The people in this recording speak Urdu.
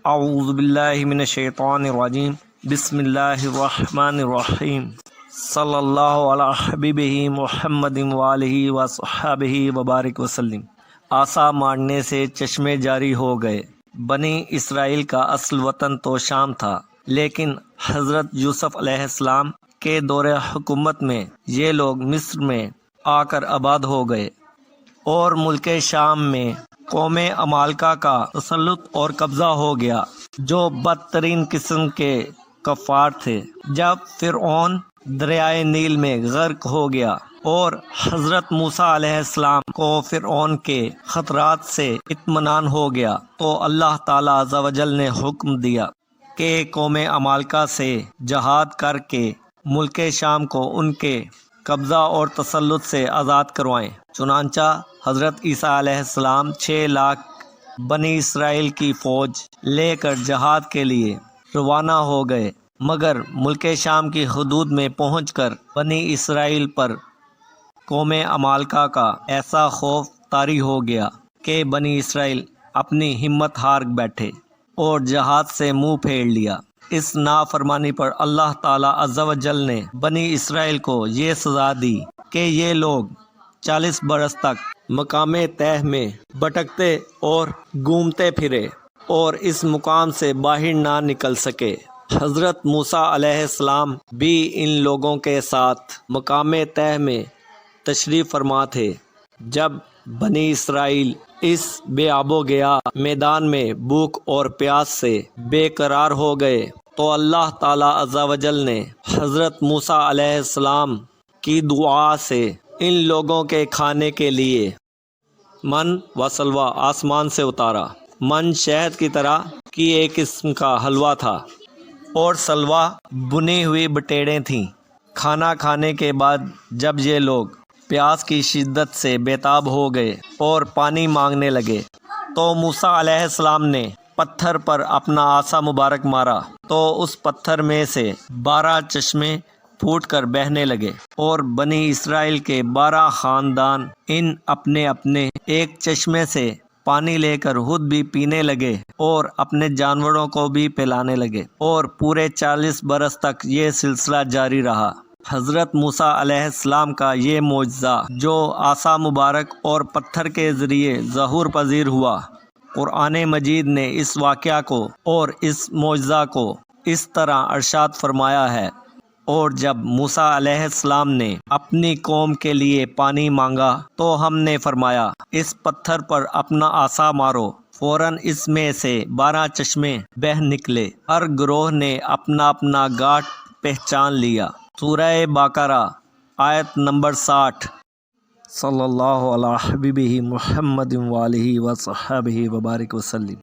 اعوذ باللہ من الشیطان الرجیم بسم اللہ الرحمن الرحیم صلی اللہ علی حبیبہ محمد وآلہ وصحبہ وبارک وسلم۔ عصا مارنے سے چشمے جاری ہو گئے۔ بنی اسرائیل کا اصل وطن تو شام تھا، لیکن حضرت یوسف علیہ السلام کے دور حکومت میں یہ لوگ مصر میں آ کر آباد ہو گئے اور ملک شام میں قوم عمالقہ کا تسلط اور قبضہ ہو گیا، جو بدترین قسم کے کفار تھے۔ جب فرعون دریائے نیل میں غرق ہو گیا اور حضرت موسیٰ علیہ السلام کو فرعون کے خطرات سے اطمینان ہو گیا، تو اللہ تعالیٰ عز و جل نے حکم دیا کہ قوم عمالقہ سے جہاد کر کے ملک شام کو ان کے قبضہ اور تسلط سے آزاد کروائیں۔ چنانچہ حضرت عیسیٰ علیہ السلام 6 لاکھ بنی اسرائیل کی فوج لے کر جہاد کے لیے روانہ ہو گئے، مگر ملک شام کی حدود میں پہنچ کر بنی اسرائیل پر قوم عمالقہ کا ایسا خوف طاری ہو گیا کہ بنی اسرائیل اپنی ہمت ہار بیٹھے اور جہاد سے منہ پھیر لیا۔ اس نافرمانی پر اللہ تعالیٰ عز و جل نے بنی اسرائیل کو یہ سزا دی کہ یہ لوگ 40 برس تک مقام طے میں بھٹکتے اور گھومتے پھرے اور اس مقام سے باہر نہ نکل سکے۔ حضرت موسیٰ علیہ السلام بھی ان لوگوں کے ساتھ مقام طے میں تشریف فرما تھے۔ جب بنی اسرائیل اس بے آب و گیا میدان میں بھوک اور پیاس سے بے قرار ہو گئے، تو اللہ تعالیٰ عز و جل نے حضرت موسیٰ علیہ السلام کی دعا سے ان لوگوں کے کھانے کے لیے من و سلویٰ آسمان سے اتارا۔ من شہد کی طرح کی ایک قسم کا حلوہ تھا اور سلویٰ بنی ہوئی بٹیریں تھیں۔ کھانا کھانے کے بعد جب یہ لوگ پیاس کی شدت سے بیتاب ہو گئے اور پانی مانگنے لگے، تو موسیٰ علیہ السلام نے پتھر پر اپنا عصا مبارک مارا، تو اس پتھر میں سے 12 چشمے پھوٹ کر بہنے لگے اور بنی اسرائیل کے 12 خاندان ان اپنے اپنے ایک چشمے سے پانی لے کر خود بھی پینے لگے اور اپنے جانوروں کو بھی پلانے لگے، اور پورے 40 برس تک یہ سلسلہ جاری رہا۔ حضرت موسیٰ علیہ السلام کا یہ معجزہ جو عصا مبارک اور پتھر کے ذریعے ظہور پذیر ہوا، قرآن مجید نے اس واقعہ کو اور اس معجزہ کو اس طرح ارشاد فرمایا ہے: اور جب موسیٰ علیہ السلام نے اپنی قوم کے لیے پانی مانگا تو ہم نے فرمایا اس پتھر پر اپنا عصا مارو، فوراً اس میں سے 12 چشمے بہہ نکلے۔ ہر گروہ نے اپنا اپنا گھاٹ پہچان لیا۔ سورہ بقرہ آیت نمبر 60۔ صلی اللہ علی حبیبہ محمد وآلہ وصحبہ وبارک وسلم۔